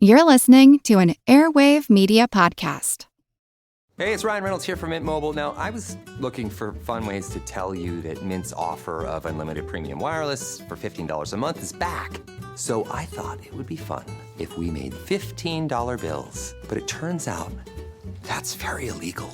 You're listening to an Airwave Media Podcast. Hey, it's Ryan Reynolds here from Mint Mobile. Now, I was looking for fun ways to tell you that Mint's offer of unlimited premium wireless for $15 a month is back. So I thought it would be fun if we made $15 bills. But it turns out that's very illegal.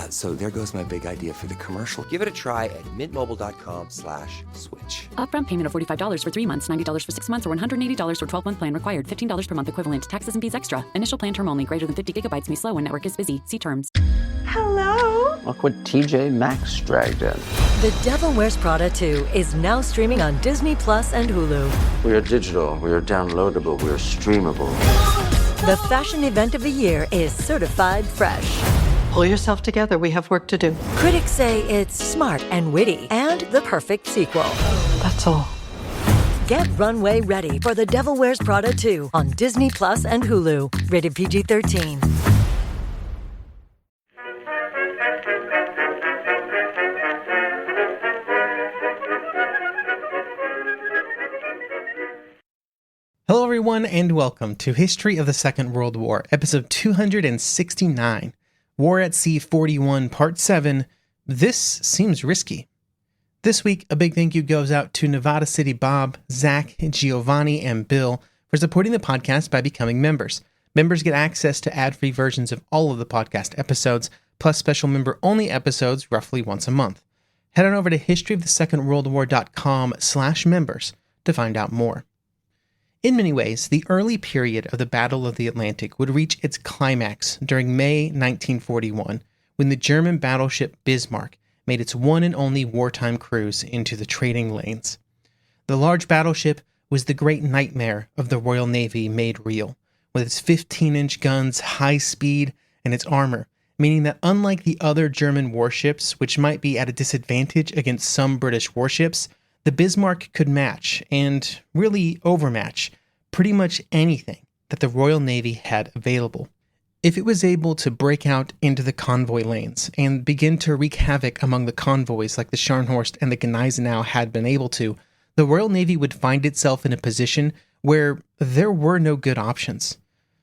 So there goes my big idea for the commercial. Give it a try at mintmobile.com/switch. Upfront payment of $45 for 3 months, $90 for 6 months, or $180 for 12-month plan required. $15 per month equivalent. Taxes and fees extra. Initial plan term only. Greater than 50 gigabytes may slow when network is busy. See terms. Hello? Look what TJ Maxx dragged in. The Devil Wears Prada 2 is now streaming on Disney Plus and Hulu. We are digital, we are downloadable, we are streamable. The fashion event of the year is certified fresh. Pull yourself together, we have work to do. Critics say it's smart and witty and the perfect sequel. That's all. Get runway ready for The Devil Wears Prada 2 on Disney Plus and Hulu. Rated PG-13. Hello everyone and welcome to History of the Second World War, episode 269, War at Sea 41, part 7, This Seems Risky. This week, a big thank you goes out to Nevada City Bob, Zach, Giovanni, and Bill for supporting the podcast by becoming members. Members get access to ad-free versions of all of the podcast episodes, plus special member-only episodes roughly once a month. Head on over to historyofthesecondworldwar.com/members to find out more. In many ways, the early period of the Battle of the Atlantic would reach its climax during May 1941, when the German battleship Bismarck made its one and only wartime cruise into the trading lanes. The large battleship was the great nightmare of the Royal Navy made real, with its 15-inch guns, high speed, and its armor, meaning that unlike the other German warships, which might be at a disadvantage against some British warships, the Bismarck could match, and really overmatch, pretty much anything that the Royal Navy had available. If it was able to break out into the convoy lanes and begin to wreak havoc among the convoys like the Scharnhorst and the Gneisenau had been able to, the Royal Navy would find itself in a position where there were no good options.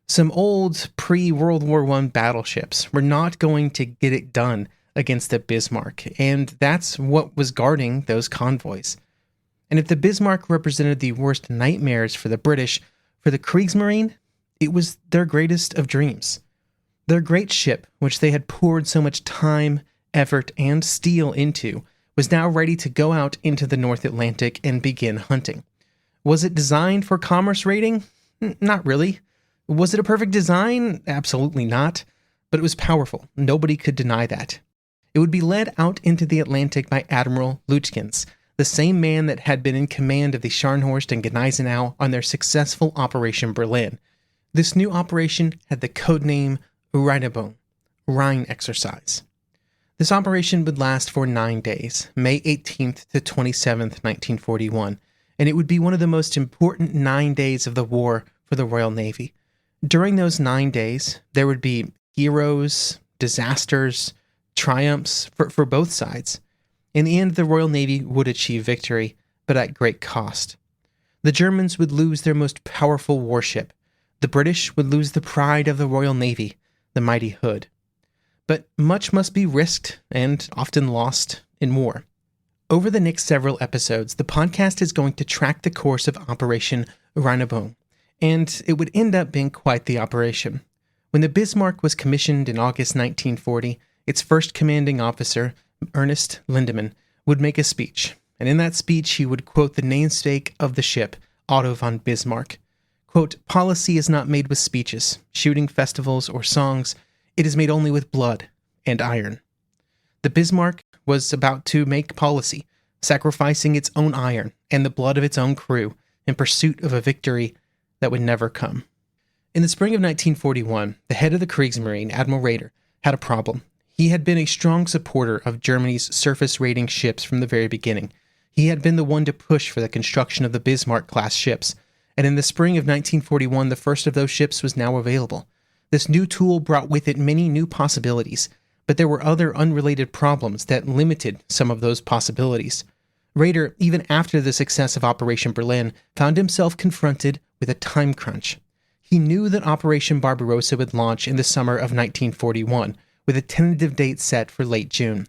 Some old pre-World War I battleships were not going to get it done against the Bismarck, and that's what was guarding those convoys. And if the Bismarck represented the worst nightmares for the British, for the Kriegsmarine, it was their greatest of dreams. Their great ship, which they had poured so much time, effort, and steel into, was now ready to go out into the North Atlantic and begin hunting. Was it designed for commerce raiding? Not really. Was it a perfect design? Absolutely not. But it was powerful. Nobody could deny that. It would be led out into the Atlantic by Admiral Lütjens, the same man that had been in command of the Scharnhorst and Gneisenau on their successful Operation Berlin. This new operation had the codename Rheinübung, Rhine Exercise. This operation would last for 9 days, May 18th to 27th, 1941, and it would be one of the most important 9 days of the war for the Royal Navy. During those 9 days, there would be heroes, disasters, triumphs for both sides. In the end, the Royal Navy would achieve victory, but at great cost. The Germans would lose their most powerful warship. The British would lose the pride of the Royal Navy, the mighty Hood. But much must be risked and often lost in war. Over the next several episodes, the podcast is going to track the course of Operation Rheinübung, and it would end up being quite the operation. When the Bismarck was commissioned in August 1940, its first commanding officer, Ernest Lindemann, would make a speech, and in that speech he would quote the namesake of the ship, Otto von Bismarck. Quote, "Policy is not made with speeches, shooting festivals, or songs. It is made only with blood and iron." The Bismarck was about to make policy, sacrificing its own iron and the blood of its own crew in pursuit of a victory that would never come. In the spring of 1941, the head of the Kriegsmarine, Admiral Raeder, had a problem. He had been a strong supporter of Germany's surface-raiding ships from the very beginning. He had been the one to push for the construction of the Bismarck-class ships, and in the spring of 1941, the first of those ships was now available. This new tool brought with it many new possibilities, but there were other unrelated problems that limited some of those possibilities. Raeder, even after the success of Operation Berlin, found himself confronted with a time crunch. He knew that Operation Barbarossa would launch in the summer of 1941, with a tentative date set for late June.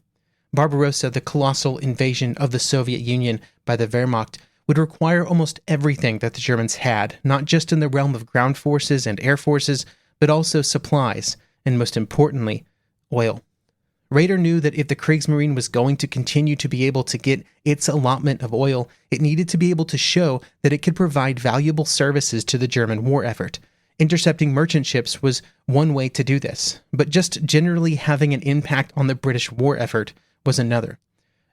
Barbarossa, the colossal invasion of the Soviet Union by the Wehrmacht, would require almost everything that the Germans had, not just in the realm of ground forces and air forces, but also supplies, and most importantly, oil. Raeder knew that if the Kriegsmarine was going to continue to be able to get its allotment of oil, it needed to be able to show that it could provide valuable services to the German war effort. Intercepting merchant ships was one way to do this, but just generally having an impact on the British war effort was another.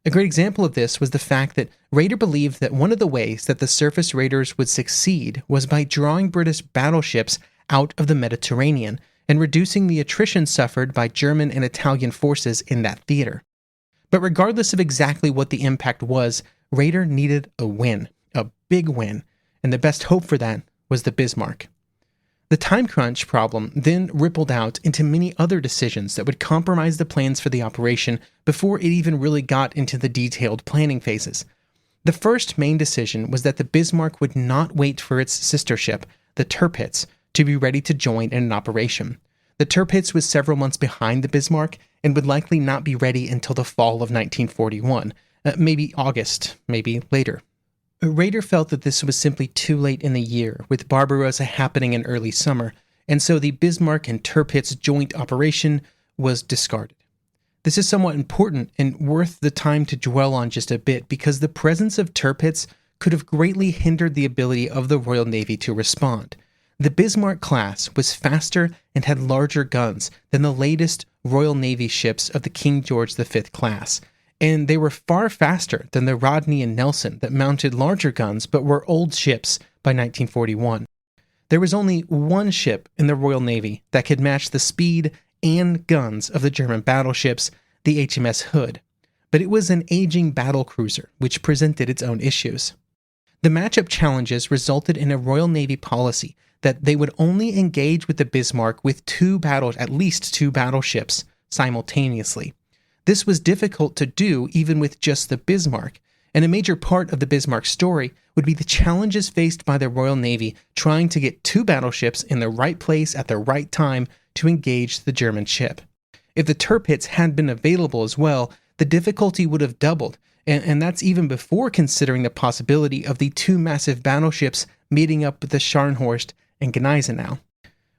A great example of this was the fact that Raeder believed that one of the ways that the surface raiders would succeed was by drawing British battleships out of the Mediterranean and reducing the attrition suffered by German and Italian forces in that theater. But regardless of exactly what the impact was, Raeder needed a win, a big win, and the best hope for that was the Bismarck. The time crunch problem then rippled out into many other decisions that would compromise the plans for the operation before it even really got into the detailed planning phases. The first main decision was that the Bismarck would not wait for its sister ship, the Tirpitz, to be ready to join in an operation. The Tirpitz was several months behind the Bismarck and would likely not be ready until the fall of 1941, maybe August, maybe later. Raeder felt that this was simply too late in the year, with Barbarossa happening in early summer, and so the Bismarck and Tirpitz joint operation was discarded. This is somewhat important and worth the time to dwell on just a bit because the presence of Tirpitz could have greatly hindered the ability of the Royal Navy to respond. The Bismarck class was faster and had larger guns than the latest Royal Navy ships of the King George V class, and they were far faster than the Rodney and Nelson that mounted larger guns but were old ships by 1941. There was only one ship in the Royal Navy that could match the speed and guns of the German battleships, the HMS Hood, but it was an aging battlecruiser which presented its own issues. The matchup challenges resulted in a Royal Navy policy that they would only engage with the Bismarck with at least two battleships simultaneously. This was difficult to do even with just the Bismarck, and a major part of the Bismarck story would be the challenges faced by the Royal Navy trying to get two battleships in the right place at the right time to engage the German ship. If the Tirpitz had been available as well, the difficulty would have doubled, and that's even before considering the possibility of the two massive battleships meeting up with the Scharnhorst and Gneisenau.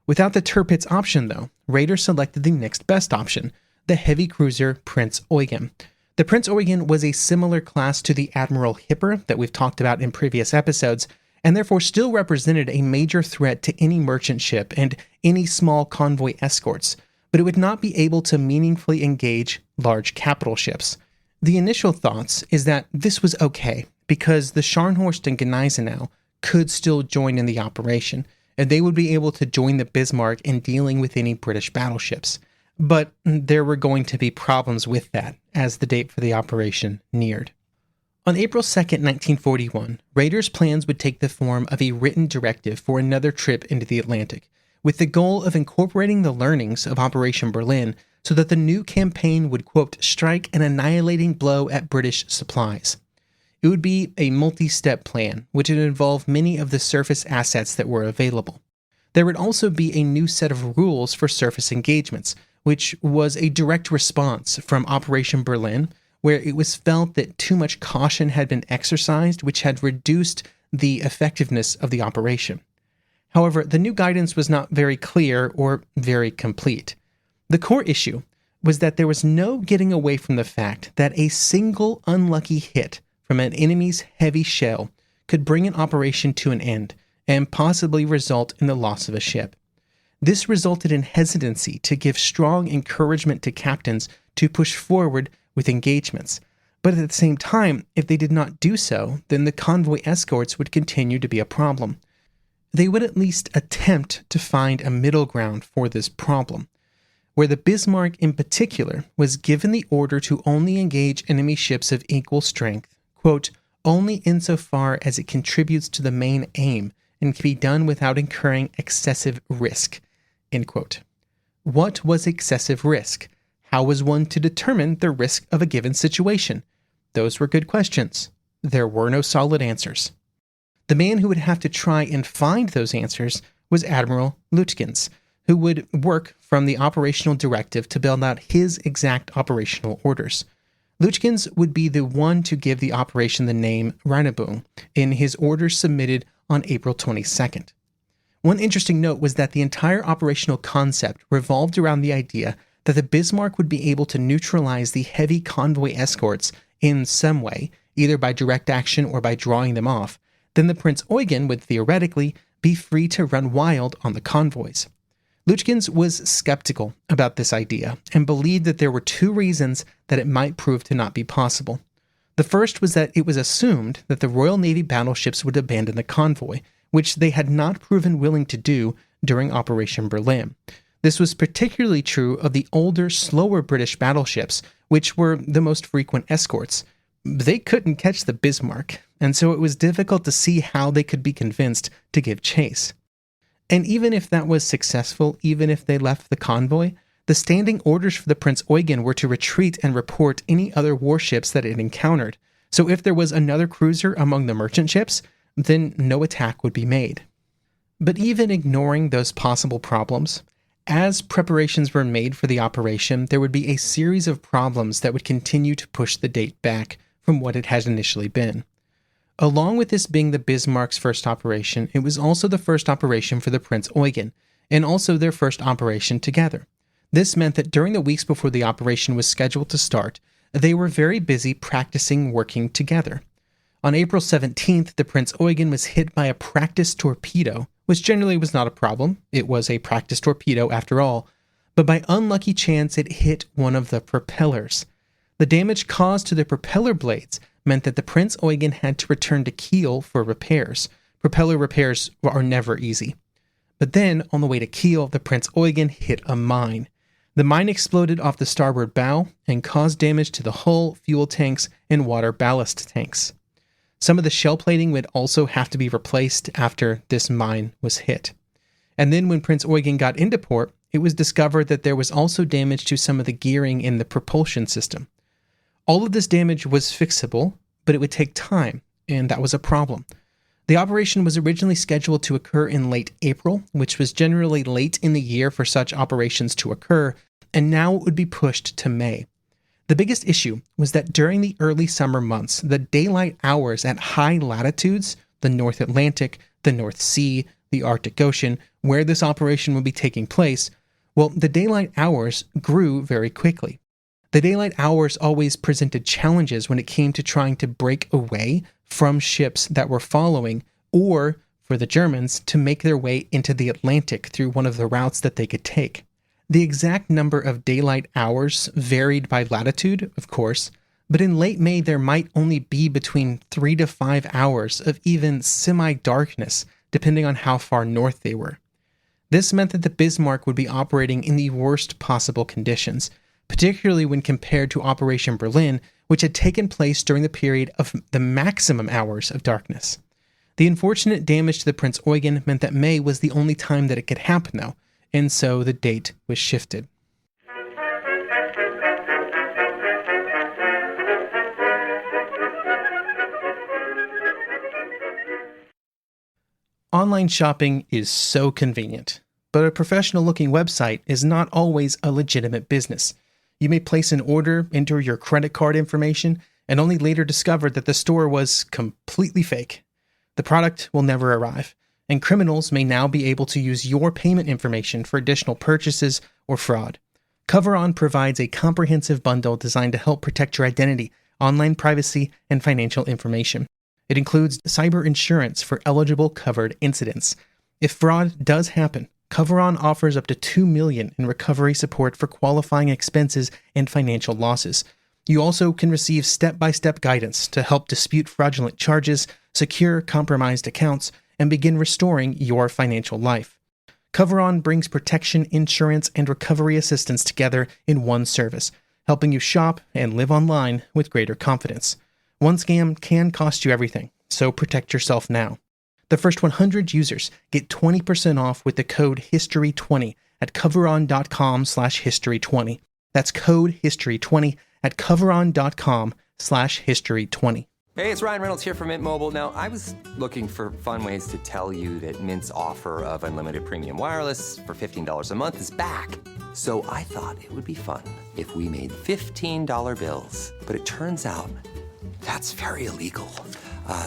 Without the Tirpitz option, though, Raeder selected the next best option, the heavy cruiser Prinz Eugen. The Prinz Eugen was a similar class to the Admiral Hipper that we've talked about in previous episodes, and therefore still represented a major threat to any merchant ship and any small convoy escorts, but it would not be able to meaningfully engage large capital ships. The initial thoughts is that this was okay, because the Scharnhorst and Gneisenau could still join in the operation, and they would be able to join the Bismarck in dealing with any British battleships. But there were going to be problems with that as the date for the operation neared. On April 2, 1941, Raeder's plans would take the form of a written directive for another trip into the Atlantic, with the goal of incorporating the learnings of Operation Berlin so that the new campaign would, quote, strike an annihilating blow at British supplies. It would be a multi-step plan, which would involve many of the surface assets that were available. There would also be a new set of rules for surface engagements, which was a direct response from Operation Berlin, where it was felt that too much caution had been exercised, which had reduced the effectiveness of the operation. However, the new guidance was not very clear or very complete. The core issue was that there was no getting away from the fact that a single unlucky hit from an enemy's heavy shell could bring an operation to an end and possibly result in the loss of a ship. This resulted in hesitancy to give strong encouragement to captains to push forward with engagements. But at the same time, if they did not do so, then the convoy escorts would continue to be a problem. They would at least attempt to find a middle ground for this problem, where the Bismarck in particular was given the order to only engage enemy ships of equal strength, quote, only insofar as it contributes to the main aim and can be done without incurring excessive risk, end quote. What was excessive risk? How was one to determine the risk of a given situation? Those were good questions. There were no solid answers. The man who would have to try and find those answers was Admiral Lütjens, who would work from the operational directive to build out his exact operational orders. Lütjens would be the one to give the operation the name Rheinübung in his orders submitted on April 22nd. One interesting note was that the entire operational concept revolved around the idea that the Bismarck would be able to neutralize the heavy convoy escorts in some way, either by direct action or by drawing them off. Then the Prinz Eugen would theoretically be free to run wild on the convoys. Lütjens was skeptical about this idea and believed that there were two reasons that it might prove to not be possible. The first was that it was assumed that the Royal Navy battleships would abandon the convoy, which they had not proven willing to do during Operation Berlin. This was particularly true of the older, slower British battleships, which were the most frequent escorts. They couldn't catch the Bismarck, and so it was difficult to see how they could be convinced to give chase. And even if that was successful, even if they left the convoy, the standing orders for the Prinz Eugen were to retreat and report any other warships that it encountered. So if there was another cruiser among the merchant ships, then no attack would be made. But even ignoring those possible problems, as preparations were made for the operation, there would be a series of problems that would continue to push the date back from what it had initially been. Along with this being the Bismarck's first operation, it was also the first operation for the Prinz Eugen, and also their first operation together. This meant that during the weeks before the operation was scheduled to start, they were very busy practicing working together. On April 17th, the Prinz Eugen was hit by a practice torpedo, which generally was not a problem. It was a practice torpedo after all, but by unlucky chance it hit one of the propellers. The damage caused to the propeller blades meant that the Prinz Eugen had to return to Kiel for repairs. Propeller repairs are never easy. But then, on the way to Kiel, the Prinz Eugen hit a mine. The mine exploded off the starboard bow and caused damage to the hull, fuel tanks, and water ballast tanks. Some of the shell plating would also have to be replaced after this mine was hit. And then when Prinz Eugen got into port, it was discovered that there was also damage to some of the gearing in the propulsion system. All of this damage was fixable, but it would take time, and that was a problem. The operation was originally scheduled to occur in late April, which was generally late in the year for such operations to occur, and now it would be pushed to May. The biggest issue was that during the early summer months, the daylight hours at high latitudes, the North Atlantic, the North Sea, the Arctic Ocean, where this operation would be taking place, well, the daylight hours grew very quickly. The daylight hours always presented challenges when it came to trying to break away from ships that were following, or, for the Germans, to make their way into the Atlantic through one of the routes that they could take. The exact number of daylight hours varied by latitude, of course, but in late May there might only be between 3 to 5 hours of even semi-darkness, depending on how far north they were. This meant that the Bismarck would be operating in the worst possible conditions, particularly when compared to Operation Berlin, which had taken place during the period of the maximum hours of darkness. The unfortunate damage to the Prinz Eugen meant that May was the only time that it could happen, though, and so the date was shifted. Online shopping is so convenient, but a professional-looking website is not always a legitimate business. You may place an order, enter your credit card information, and only later discover that the store was completely fake. The product will never arrive, and criminals may now be able to use your payment information for additional purchases or fraud. CoverOn provides a comprehensive bundle designed to help protect your identity, online privacy, and financial information. It includes cyber insurance for eligible covered incidents. If fraud does happen, CoverOn offers up to $2 million in recovery support for qualifying expenses and financial losses. You also can receive step-by-step guidance to help dispute fraudulent charges, secure compromised accounts, and begin restoring your financial life. CoverOn brings protection, insurance, and recovery assistance together in one service, helping you shop and live online with greater confidence. One scam can cost you everything, so protect yourself now. The first 100 users get 20% off with the code HISTORY20 at coveron.com/history20. That's code HISTORY20 at coveron.com/history20. Hey, it's Ryan Reynolds here from Mint Mobile. Now, I was looking for fun ways to tell you that Mint's offer of unlimited premium wireless for $15 a month is back. So I thought it would be fun if we made $15 bills. But it turns out that's very illegal.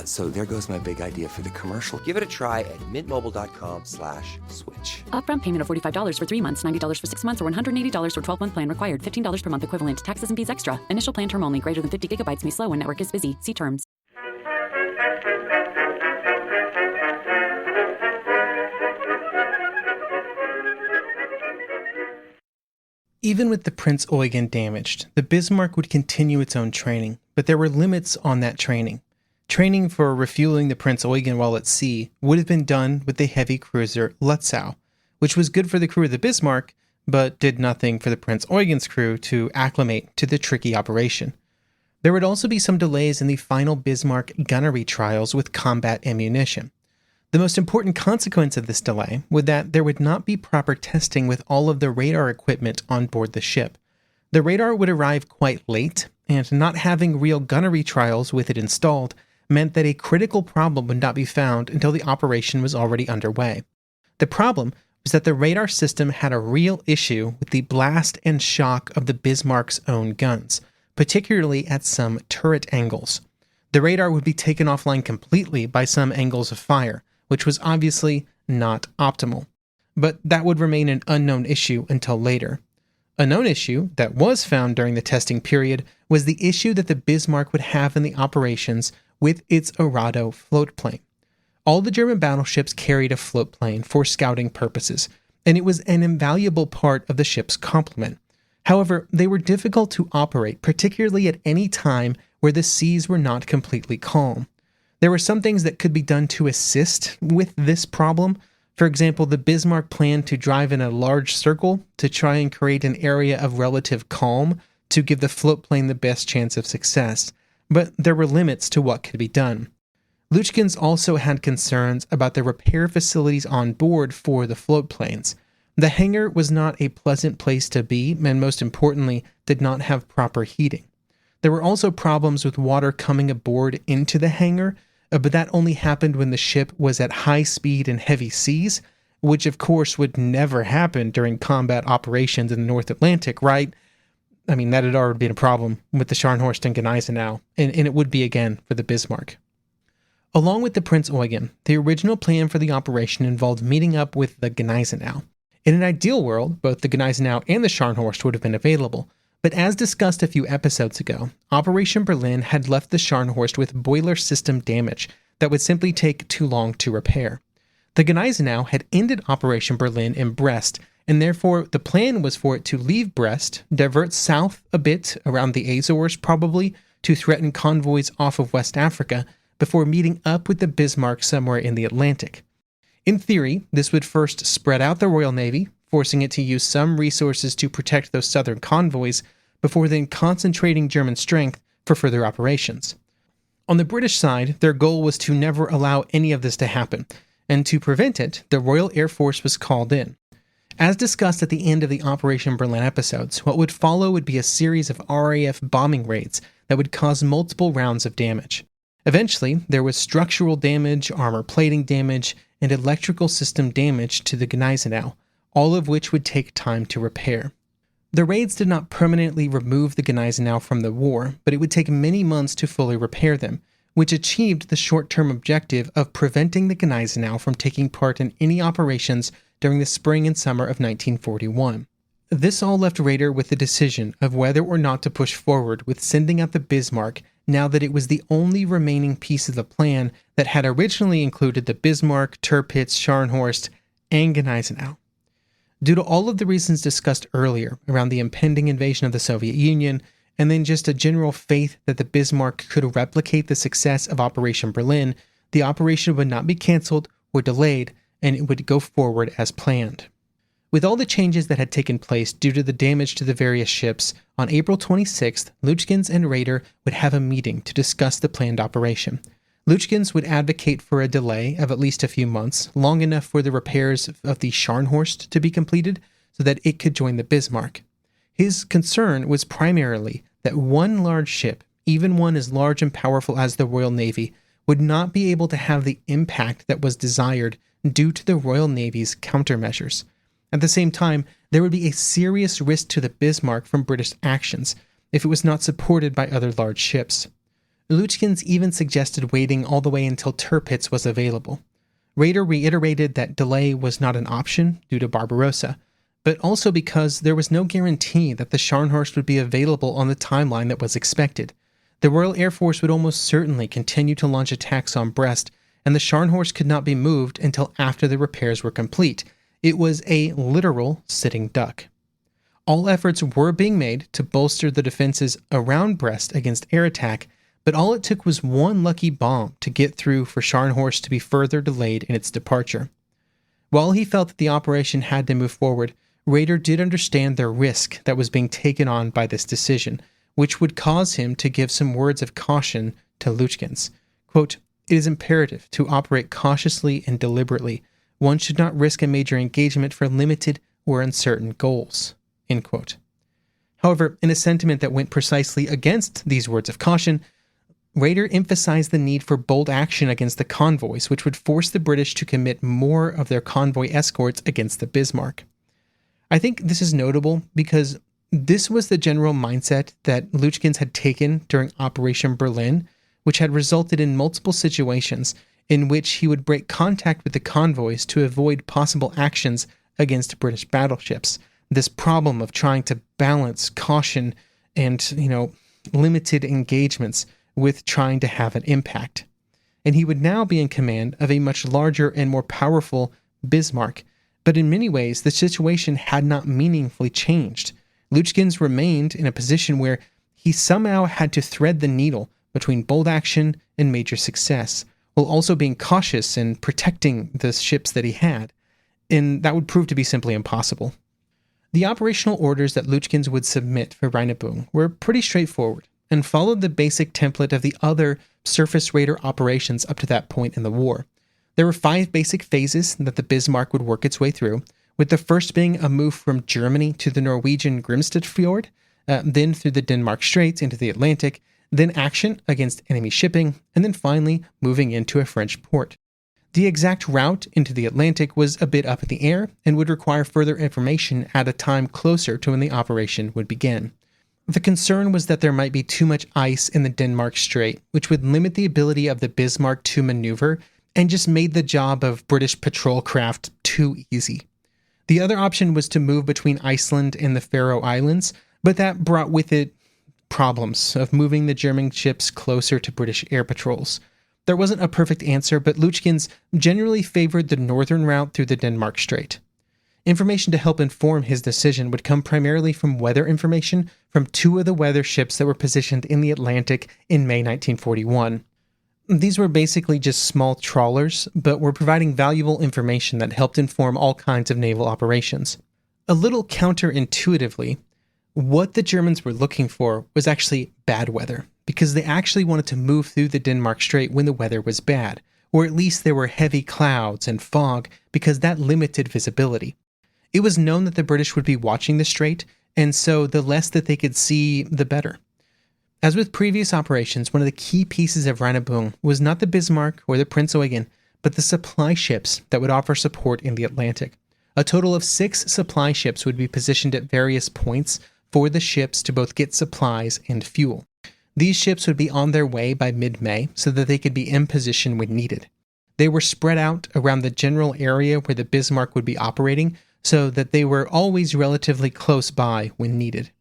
So there goes my big idea for the commercial. Give it a try at mintmobile.com/switch. Upfront payment of $45 for 3 months, $90 for 6 months, or $180 for 12-month plan required. $15 per month equivalent. Taxes and fees extra. Initial plan term only. Greater than 50 gigabytes may slow when network is busy. See terms. Even with the Prinz Eugen damaged, the Bismarck would continue its own training, but there were limits on that training. Training for refueling the Prinz Eugen while at sea would have been done with the heavy cruiser Lutzow, which was good for the crew of the Bismarck, but did nothing for the Prinz Eugen's crew to acclimate to the tricky operation. There would also be some delays in the final Bismarck gunnery trials with combat ammunition. The most important consequence of this delay was that there would not be proper testing with all of the radar equipment on board the ship. The radar would arrive quite late, and not having real gunnery trials with it installed meant that a critical problem would not be found until the operation was already underway. The problem was that the radar system had a real issue with the blast and shock of the Bismarck's own guns, particularly at some turret angles. The radar would be taken offline completely by some angles of fire, which was obviously not optimal. But that would remain an unknown issue until later. A known issue that was found during the testing period was the issue that the Bismarck would have in the operations with its Arado floatplane. All the German battleships carried a floatplane for scouting purposes, and it was an invaluable part of the ship's complement. However, they were difficult to operate, particularly at any time where the seas were not completely calm. There were some things that could be done to assist with this problem. For example, the Bismarck planned to drive in a large circle to try and create an area of relative calm to give the floatplane the best chance of success, but there were limits to what could be done. Lütjens also had concerns about the repair facilities on board for the floatplanes. The hangar was not a pleasant place to be, and most importantly, did not have proper heating. There were also problems with water coming aboard into the hangar, but that only happened when the ship was at high speed and heavy seas, which of course would never happen during combat operations in the North Atlantic, right? I mean, that had already been a problem with the Scharnhorst and Gneisenau, and it would be again for the Bismarck. Along with the Prinz Eugen, the original plan for the operation involved meeting up with the Gneisenau. In an ideal world, both the Gneisenau and the Scharnhorst would have been available, but as discussed a few episodes ago, Operation Berlin had left the Scharnhorst with boiler system damage that would simply take too long to repair. The Gneisenau had ended Operation Berlin in Brest, and therefore the plan was for it to leave Brest, divert south a bit around the Azores probably, to threaten convoys off of West Africa, before meeting up with the Bismarck somewhere in the Atlantic. In theory, this would first spread out the Royal Navy, forcing it to use some resources to protect those southern convoys, before then concentrating German strength for further operations. On the British side, their goal was to never allow any of this to happen, and to prevent it, the Royal Air Force was called in. As discussed at the end of the Operation Berlin episodes, what would follow would be a series of RAF bombing raids that would cause multiple rounds of damage. Eventually, there was structural damage, armor plating damage, and electrical system damage to the Gneisenau, all of which would take time to repair. The raids did not permanently remove the Gneisenau from the war, but it would take many months to fully repair them, which achieved the short-term objective of preventing the Gneisenau from taking part in any operations during the spring and summer of 1941. This all left Raeder with the decision of whether or not to push forward with sending out the Bismarck, now that it was the only remaining piece of the plan that had originally included the Bismarck, Tirpitz, Scharnhorst, and Gneisenau. Due to all of the reasons discussed earlier around the impending invasion of the Soviet Union, and then just a general faith that the Bismarck could replicate the success of Operation Berlin, the operation would not be cancelled or delayed, and it would go forward as planned. With all the changes that had taken place due to the damage to the various ships, on April 26th, Lütjens and Raeder would have a meeting to discuss the planned operation. Lütjens would advocate for a delay of at least a few months, long enough for the repairs of the Scharnhorst to be completed so that it could join the Bismarck. His concern was primarily that one large ship, even one as large and powerful as the Royal Navy, would not be able to have the impact that was desired due to the Royal Navy's countermeasures. At the same time, there would be a serious risk to the Bismarck from British actions if it was not supported by other large ships. Lütjens even suggested waiting all the way until Tirpitz was available. Raeder reiterated that delay was not an option due to Barbarossa, but also because there was no guarantee that the Scharnhorst would be available on the timeline that was expected. The Royal Air Force would almost certainly continue to launch attacks on Brest, and the Scharnhorst could not be moved until after the repairs were complete. It was a literal sitting duck. All efforts were being made to bolster the defenses around Brest against air attack, but all it took was one lucky bomb to get through for Scharnhorst to be further delayed in its departure. While he felt that the operation had to move forward, Raeder did understand the risk that was being taken on by this decision, which would cause him to give some words of caution to Lütjens. Quote, "It is imperative to operate cautiously and deliberately. One should not risk a major engagement for limited or uncertain goals." End quote. However, in a sentiment that went precisely against these words of caution, Raeder emphasized the need for bold action against the convoys, which would force the British to commit more of their convoy escorts against the Bismarck. I think this is notable because this was the general mindset that Lütjens had taken during Operation Berlin, which had resulted in multiple situations in which he would break contact with the convoys to avoid possible actions against British battleships. This problem of trying to balance caution and, limited engagements with trying to have an impact. And he would now be in command of a much larger and more powerful Bismarck, but in many ways the situation had not meaningfully changed. Lütjens remained in a position where he somehow had to thread the needle between bold action and major success, while also being cautious and protecting the ships that he had, and that would prove to be simply impossible. The operational orders that Lütjens would submit for Rheinübung were pretty straightforward and followed the basic template of the other surface raider operations up to that point in the war. There were 5 basic phases that the Bismarck would work its way through, with the first being a move from Germany to the Norwegian Grimstad Fjord, then through the Denmark Straits into the Atlantic, then action against enemy shipping, and then finally moving into a French port. The exact route into the Atlantic was a bit up in the air and would require further information at a time closer to when the operation would begin. The concern was that there might be too much ice in the Denmark Strait, which would limit the ability of the Bismarck to maneuver and just made the job of British patrol craft too easy. The other option was to move between Iceland and the Faroe Islands, but that brought with it problems of moving the German ships closer to British air patrols. There wasn't a perfect answer, but Lütjens generally favored the northern route through the Denmark Strait. Information to help inform his decision would come primarily from weather information from 2 of the weather ships that were positioned in the Atlantic in May 1941. These were basically just small trawlers, but were providing valuable information that helped inform all kinds of naval operations. A little counterintuitively, what the Germans were looking for was actually bad weather, because they actually wanted to move through the Denmark Strait when the weather was bad, or at least there were heavy clouds and fog, because that limited visibility. It was known that the British would be watching the strait, and so the less that they could see, the better. As with previous operations, one of the key pieces of Rheinübung was not the Bismarck or the Prinz Eugen, but the supply ships that would offer support in the Atlantic. A total of 6 supply ships would be positioned at various points for the ships to both get supplies and fuel. These ships would be on their way by mid-May so that they could be in position when needed. They were spread out around the general area where the Bismarck would be operating so that they were always relatively close by when needed.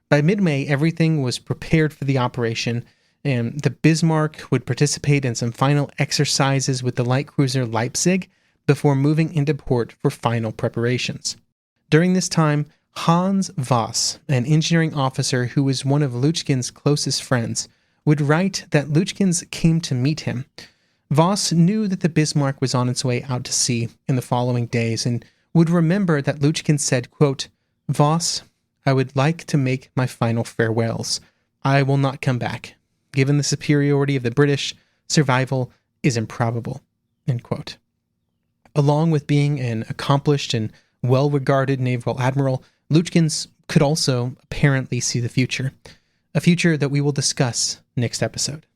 By mid-May, everything was prepared for the operation, and the Bismarck would participate in some final exercises with the light cruiser Leipzig before moving into port for final preparations. During this time, Hans Voss, an engineering officer who was one of Lütjens' closest friends, would write that Lütjens came to meet him. Voss knew that the Bismarck was on its way out to sea in the following days and would remember that Lütjens said, quote, "Voss, I would like to make my final farewells. I will not come back. Given the superiority of the British, survival is improbable." End quote. Along with being an accomplished and well-regarded naval admiral, Lütjens could also apparently see the future. a future that we will discuss next episode.